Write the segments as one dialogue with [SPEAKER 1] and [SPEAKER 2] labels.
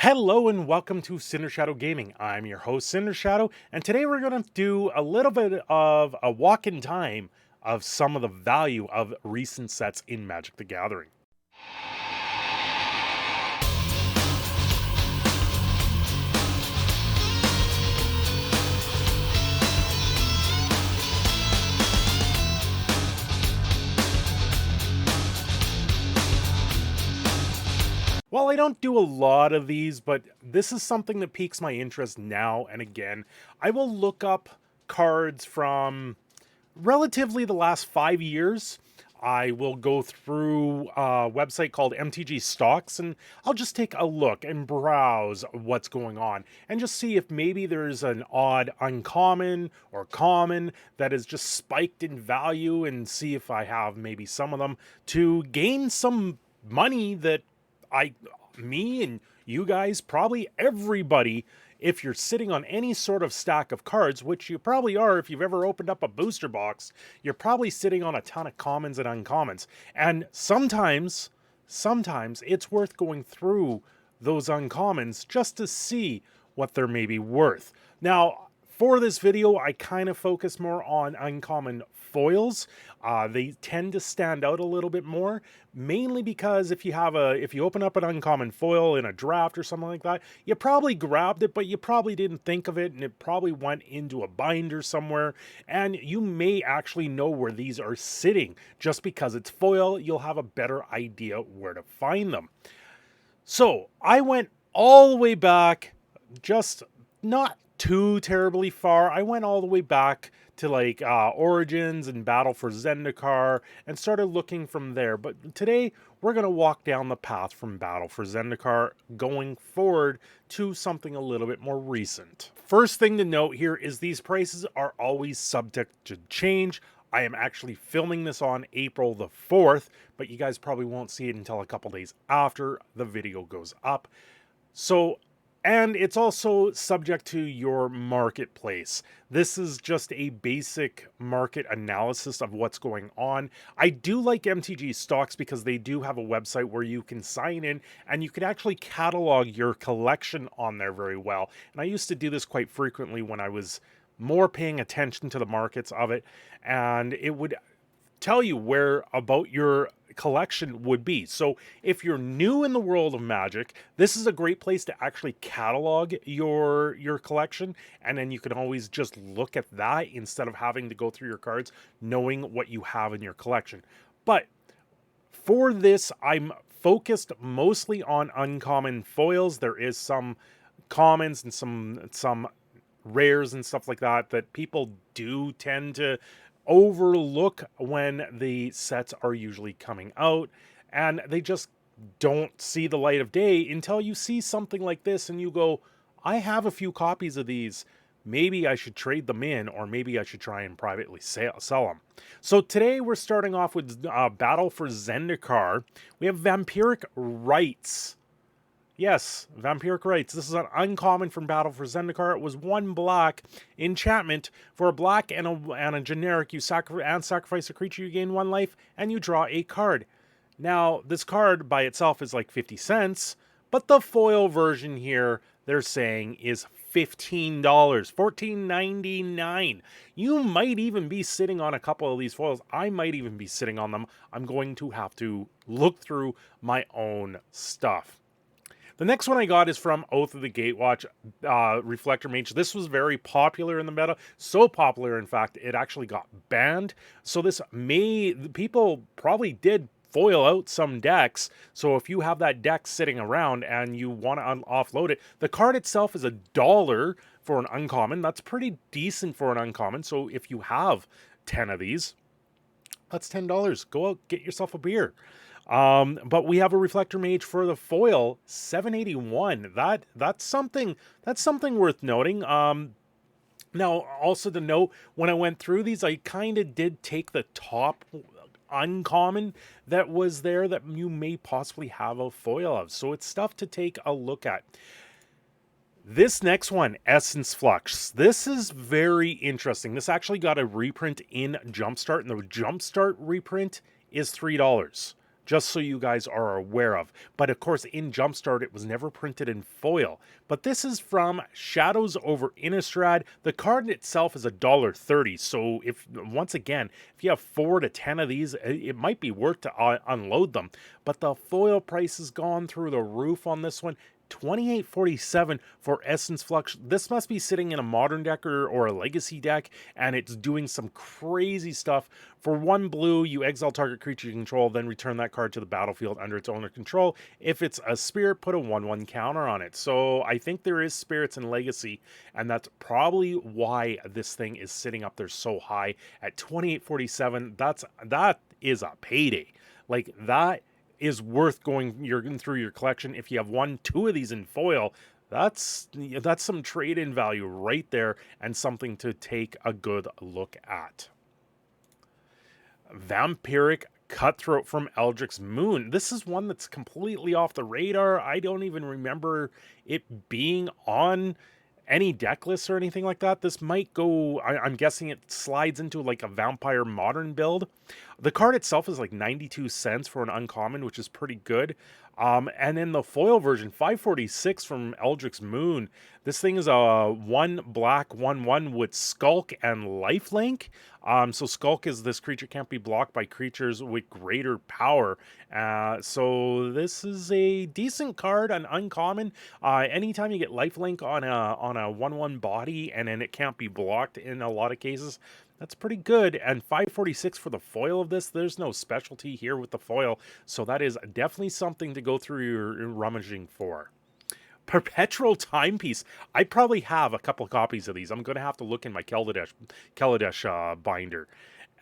[SPEAKER 1] Hello and welcome to Cindershadow Gaming. I'm your host Cindershadow, and today we're going to do a little bit of a walk in time of some of the value of recent sets in Magic the Gathering. Well, I don't do a lot of these, but this is something that piques my interest now and again. I will look up cards from relatively the last 5 years. I will go through a website called MTG Stocks and I'll just take a look and browse what's going on and just see if maybe there's an odd uncommon or common that is just spiked in value and see if I have maybe some of them to gain some money that me and you guys, probably everybody, if you're sitting on any sort of stack of cards, which you probably are if you've ever opened up a booster box, you're probably sitting on a ton of commons and uncommons. And sometimes it's worth going through those uncommons just to see what they're maybe worth. Now, for this video, I kind of focus more on uncommon foils. They tend to stand out a little bit more, mainly because if you open up an uncommon foil in a draft or something like that, you probably grabbed it, but you probably didn't think of it, and it probably went into a binder somewhere, and you may actually know where these are sitting. Just because it's foil, you'll have a better idea where to find them. So I went all the way back, just not too terribly far. I went all the way back to like Origins and Battle for Zendikar and started looking from there. But today we're going to walk down the path from Battle for Zendikar going forward to something a little bit more recent. First thing to note here is these prices are always subject to change. I am actually filming this on April the 4th, but you guys probably won't see it until a couple days after the video goes up. And it's also subject to your marketplace. This is just a basic market analysis of what's going on. I do like MTG Stocks because they do have a website where you can sign in and you can actually catalog your collection on there very well. And I used to do this quite frequently when I was more paying attention to the markets of it, and it would tell you where about your collection would be. So if you're new in the world of Magic, this is a great place to actually catalog your collection, and then you can always just look at that instead of having to go through your cards, knowing what you have in your collection. But for this, I'm focused mostly on uncommon foils. There is some commons and some rares and stuff like that that people do tend to overlook when the sets are usually coming out, and they just don't see the light of day until you see something like this and you go, I have a few copies of these, maybe I should trade them in, or maybe I should try and privately sell them. So today we're starting off with Battle for Zendikar. We have Vampiric Rites. Yes, Vampiric Rites. This is an uncommon from Battle for Zendikar. It was 1 black enchantment. For a black and a generic, you sacrifice a creature, you gain 1 life, and you draw a card. Now, this card by itself is like 50 cents, but the foil version here, they're saying, is $15, $14.99. You might even be sitting on a couple of these foils. I might even be sitting on them. I'm going to have to look through my own stuff. The next one I got is from Oath of the Gatewatch, Reflector Mage. This was very popular in the meta. So popular, in fact, it actually got banned. So people probably did foil out some decks. So if you have that deck sitting around and you want to offload it, the card itself is $1 for an uncommon. That's pretty decent for an uncommon. So if you have 10 of these, that's $10. Go out, get yourself a beer. But we have a Reflector Mage for the foil, $7.81. That's something worth noting. Now, also to note, when I went through these, I kind of did take the top uncommon that was there that you may possibly have a foil of. So it's stuff to take a look at. This next one, Essence Flux. This is very interesting. This actually got a reprint in Jumpstart, and the Jumpstart reprint is $3. just so you guys are aware of. But of course, in Jumpstart, it was never printed in foil. But this is from Shadows over Innistrad. The card itself is $1.30. So if, once again, if you have 4 to 10 of these, it might be worth to unload them. But the foil price has gone through the roof on this one. $28.47 for Essence Flux. This must be sitting in a modern deck or a legacy deck, and it's doing some crazy stuff. For 1 blue, you exile target creature you control, then return that card to the battlefield under its owner control. If it's a spirit, put a 1/1 counter on it. So I think there is spirits in legacy, and that's probably why this thing is sitting up there so high at $28.47. That is a payday. Like, that is worth going through your collection. If you have 1, 2 of these in foil, that's some trade-in value right there, and something to take a good look at. Vampiric Cutthroat from Eldritch Moon. This is one that's completely off the radar. I don't even remember it being on any deck lists or anything like that. This might go, I'm guessing it slides into like a Vampire Modern build. The card itself is like 92 cents for an uncommon, which is pretty good. And then the foil version, 546 from Eldritch Moon. This thing is a 1 black 1/1 with Skulk and Lifelink. So Skulk is this creature can't be blocked by creatures with greater power. So this is a decent card, an uncommon. Anytime you get Lifelink on a 1/1 body, and then it can't be blocked in a lot of cases, that's pretty good. And 546 for the foil of this. There's no specialty here with the foil, so that is definitely something to go through your rummaging for. Perpetual Timepiece. I probably have a couple of copies of these. I'm going to have to look in my Kaladesh binder.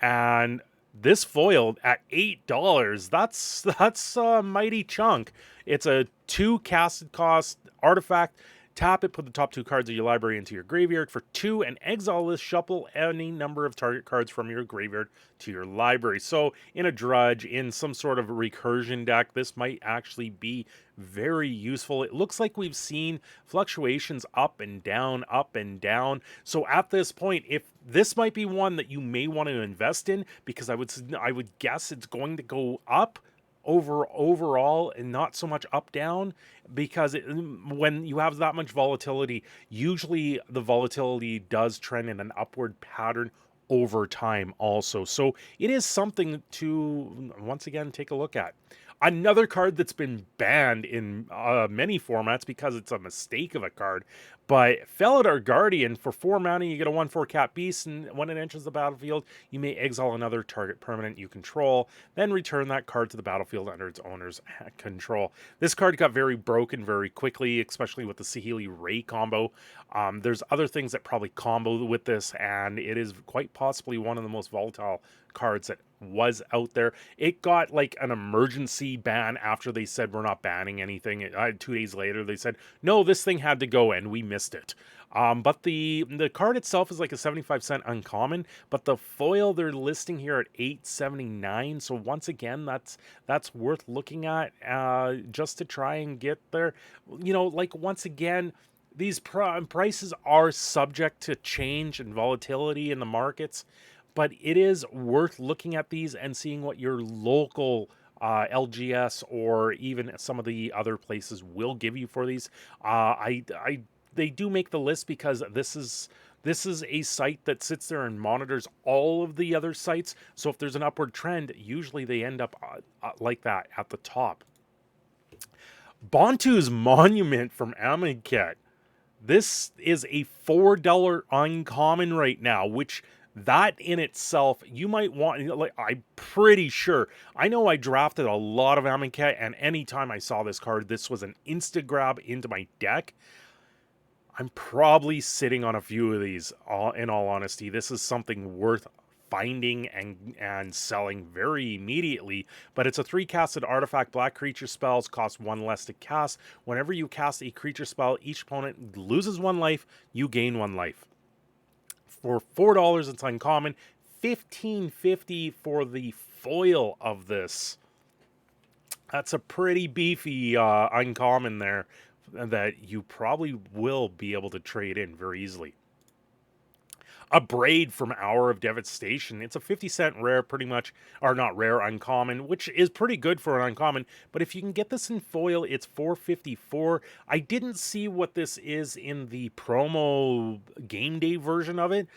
[SPEAKER 1] And this foil at $8, that's a mighty chunk. It's a 2 casted cost artifact. Tap it, put the top 2 cards of your library into your graveyard for 2, and exile this, shuffle any number of target cards from your graveyard to your library. So in a Drudge, in some sort of recursion deck, this might actually be very useful. It looks like we've seen fluctuations up and down, up and down. So at this point, if this might be one that you may want to invest in, because I would guess it's going to go up overall and not so much up down, because when you have that much volatility, usually the volatility does trend in an upward pattern over time also. So it is something to once again take a look at. Another card that's been banned in many formats because it's a mistake of a card, but Felidar Guardian, for 4 mana, you get a 1/4 cat beast, and when it enters the battlefield, you may exile another target permanent you control, then return that card to the battlefield under its owner's control. This card got very broken very quickly, especially with the Saheeli Ray combo. There's other things that probably combo with this, and it is quite possibly one of the most volatile cards that was out there. It got like an emergency ban after they said we're not banning anything. 2 days later they said no, this thing had to go, and we missed it. But the card itself is like a 75-cent uncommon, but the foil they're listing here at $8.79. So once again, that's worth looking at just to try and get there. You know, like, once again, these prices are subject to change and volatility in the markets, but it is worth looking at these and seeing what your local LGS or even some of the other places will give you for these. They do make the list because this is a site that sits there and monitors all of the other sites. So if there's an upward trend, usually they end up like that at the top. Bantu's Monument from Amonkhet. This is a $4 uncommon right now, which that in itself, you might want, like, I'm pretty sure. I know I drafted a lot of Amonkhet, and anytime I saw this card, this was an insta grab into my deck. I'm probably sitting on a few of these, in all honesty. This is something worth finding and selling very immediately. But it's a 3 casted artifact. Black creature spells cost 1 less to cast. Whenever you cast a creature spell, each opponent loses 1 life, you gain 1 life. For $4, it's uncommon. $15.50 for the foil of this. That's a pretty beefy uncommon there that you probably will be able to trade in very easily. A Braid from Hour of Devastation. It's a 50-cent rare, pretty much, or not rare, uncommon, which is pretty good for an uncommon. But if you can get this in foil, it's $4.54. I didn't see what this is in the promo game day version of it,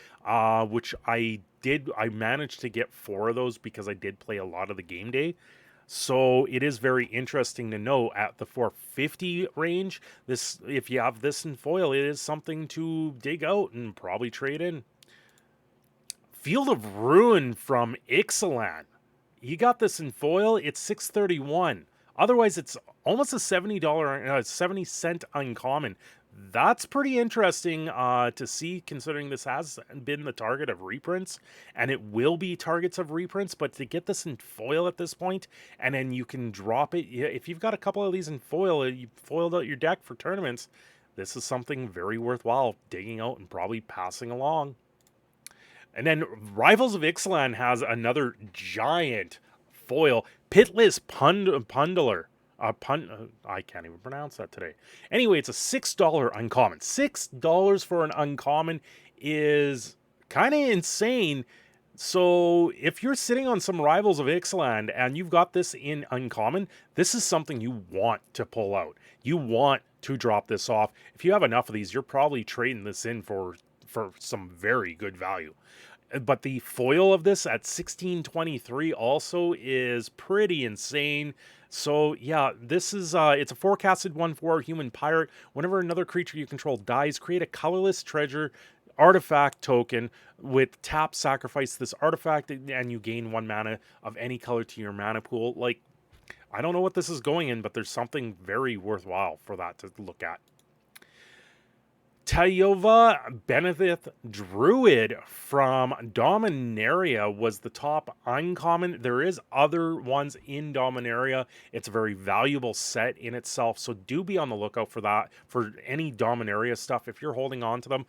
[SPEAKER 1] which I did. I managed to get 4 of those because I did play a lot of the game day. So it is very interesting to know at the 450 range, this, if you have this in foil, it is something to dig out and probably trade in. Field of Ruin from Ixalan. You got this in foil, it's $6.31. Otherwise, it's almost a $70, 70-cent uncommon. That's pretty interesting to see, considering this has been the target of reprints, and it will be targets of reprints, but to get this in foil at this point, and then you can drop it, if you've got a couple of these in foil, you foiled out your deck for tournaments, this is something very worthwhile digging out and probably passing along. And then Rivals of Ixalan has another giant foil, Pitless Pundler. I can't even pronounce that today. Anyway, it's a $6 uncommon. $6 for an uncommon is kind of insane. So if you're sitting on some Rivals of Ixalan and you've got this in uncommon, this is something you want to pull out. You want to drop this off. If you have enough of these, you're probably trading this in for some very good value. But the foil of this at 1623 also is pretty insane. So yeah, this is it's a forecasted 1/4 human pirate. Whenever another creature you control dies, create a colorless treasure artifact token with tap, sacrifice this artifact, and you gain 1 mana of any color to your mana pool. Like, I don't know what this is going in, but there's something very worthwhile for that to look at. Tayova Benethith Druid from Dominaria was the top uncommon. There is other ones in Dominaria. It's a very valuable set in itself, so do be on the lookout for that. For any Dominaria stuff, if you're holding on to them,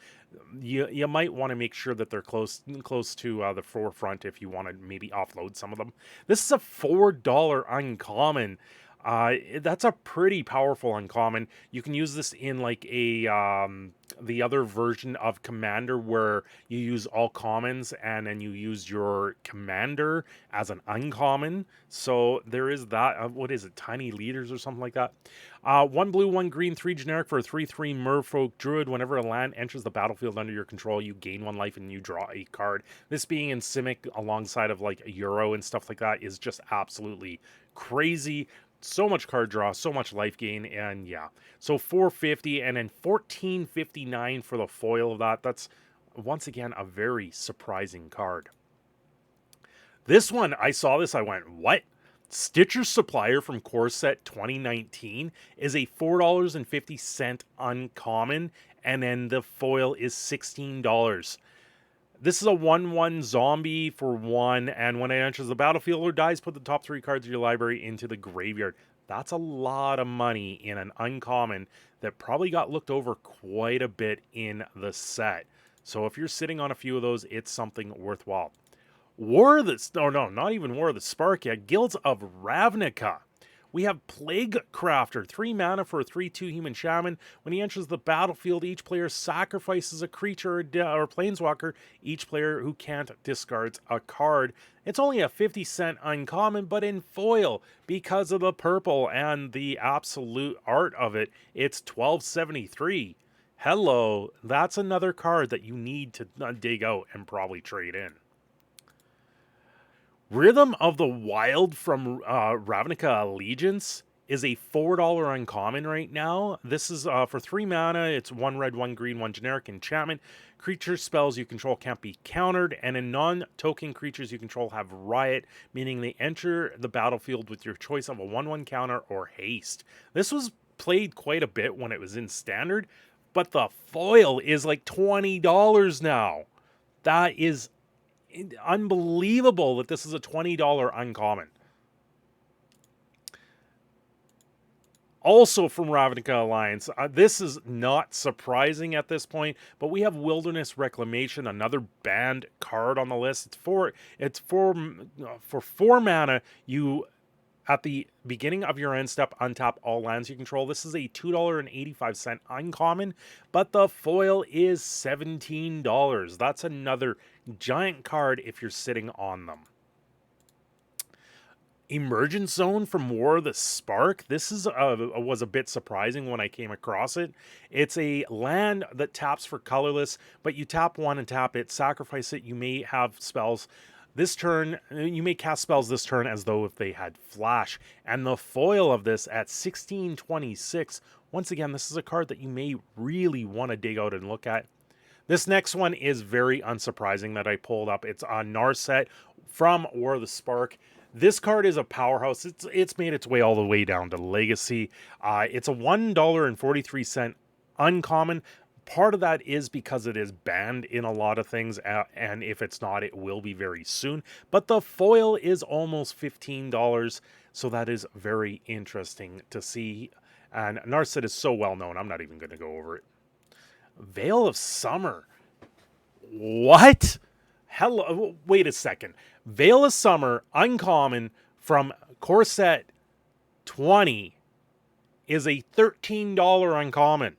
[SPEAKER 1] you might want to make sure that they're close to the forefront if you want to maybe offload some of them. This is a $4 uncommon. That's a pretty powerful uncommon. You can use this in like a the other version of Commander where you use all commons and then you use your commander as an uncommon. So there is that. What is it? Tiny Leaders or something like that. 1 blue, 1 green, 3 generic for a 3/3 Merfolk Druid. Whenever a land enters the battlefield under your control, you gain 1 life and you draw a card. This being in Simic alongside of like Euro and stuff like that is just absolutely crazy. So much card draw, so much life gain, and yeah. So $4.50 and then $14.59 for the foil of that. That's, once again, a very surprising card. This one, I saw this, I went, what? Stitcher Supplier from Corsair 2019 is a $4.50 uncommon, and then the foil is $16. This is a 1/1 zombie for 1, and when it enters the battlefield or dies, put the top 3 cards of your library into the graveyard. That's a lot of money in an uncommon that probably got looked over quite a bit in the set. So if you're sitting on a few of those, it's something worthwhile. War of the... Oh no, not even War of the Spark yet. Guilds of Ravnica. We have Plague Crafter, 3 mana for a 3/2 human shaman. When he enters the battlefield, each player sacrifices a creature or planeswalker. Each player who can't discards a card. It's only a 50-cent uncommon, but in foil, because of the purple and the absolute art of it, it's $12.73. Hello, that's another card that you need to dig out and probably trade in. Rhythm of the Wild from Ravnica Allegiance is a $4 uncommon right now. This is for 3 mana. It's 1 red, 1 green, 1 generic enchantment. Creature spells you control can't be countered, and in non-token creatures you control have Riot, meaning they enter the battlefield with your choice of a 1/1 counter or haste. This was played quite a bit when it was in Standard, but the foil is like $20 now. That is unbelievable that this is a $20 uncommon. Also from Ravnica Alliance, this is not surprising at this point, but we have Wilderness Reclamation, another banned card on the list. It's for 4 mana. You At the beginning of your end step, untap all lands you control. This is a $2.85 uncommon, but the foil is $17. That's another giant card if you're sitting on them. Emergent Zone from War of the Spark. This is was a bit surprising when I came across it. It's a land that taps for colorless, but you tap one and tap it, sacrifice it. You may have spells this turn. You may cast spells this turn as though if they had flash. And the foil of this at 1626. Once again, this is a card that you may really want to dig out and look at. This next one is very unsurprising that I pulled up. It's on Narset from War of the Spark. This card is a powerhouse. It's made its way all the way down to Legacy. It's a $1.43 uncommon. Part of that is because it is banned in a lot of things, and if it's not, it will be very soon. But the foil is almost $15, so that is very interesting to see. And Narset is so well known, I'm not even going to go over it. Veil of Summer. What? Hello, wait a second. Veil of Summer, uncommon, from Corsair 20 is a $13 uncommon.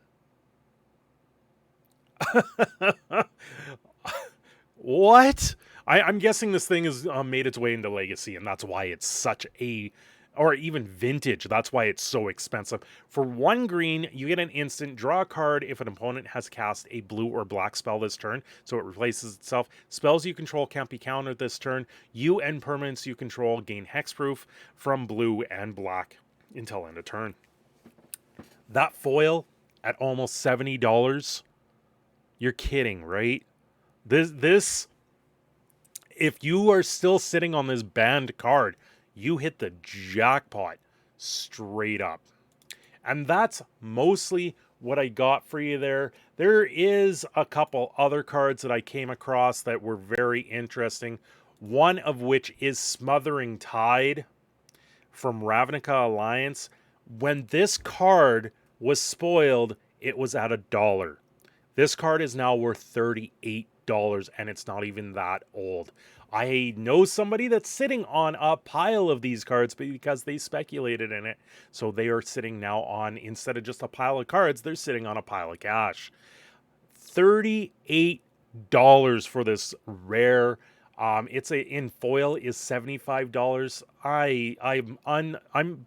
[SPEAKER 1] What? I'm guessing this thing has made its way into Legacy, and that's why it's such a... or even Vintage, that's why it's so expensive. For 1 green, you get an instant, draw a card if an opponent has cast a blue or black spell this turn, so it replaces itself. Spells you control can't be countered this turn. You and permanents you control gain hexproof from blue and black until end of turn. That foil at almost $70, you're kidding, right? This, if you are still sitting on this banned card, you hit the jackpot straight up. And that's mostly what I got for you there. There is a couple other cards that I came across that were very interesting. One of which is Smothering Tide from Ravnica Alliance. When this card was spoiled, it was at $1. This card is now worth $38, and it's not even that old. I know somebody that's sitting on a pile of these cards because they speculated in it. So they are sitting now on, instead of just a pile of cards, they're sitting on a pile of cash. $38 for this rare. It's in foil is $75. I'm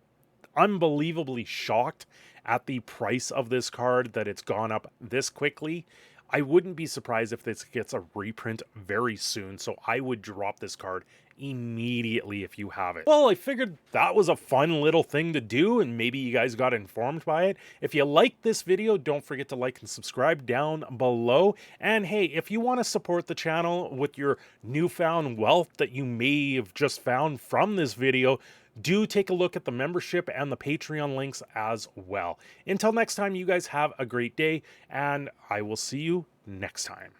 [SPEAKER 1] unbelievably shocked at the price of this card, that it's gone up this quickly. I wouldn't be surprised if this gets a reprint very soon, so I would drop this card immediately if you have it. Well, I figured that was a fun little thing to do, and maybe you guys got informed by it. If you liked this video, don't forget to like and subscribe down below. And hey, if you want to support the channel with your newfound wealth that you may have just found from this video, do take a look at the membership and the Patreon links as well. Until next time, you guys have a great day, and I will see you next time.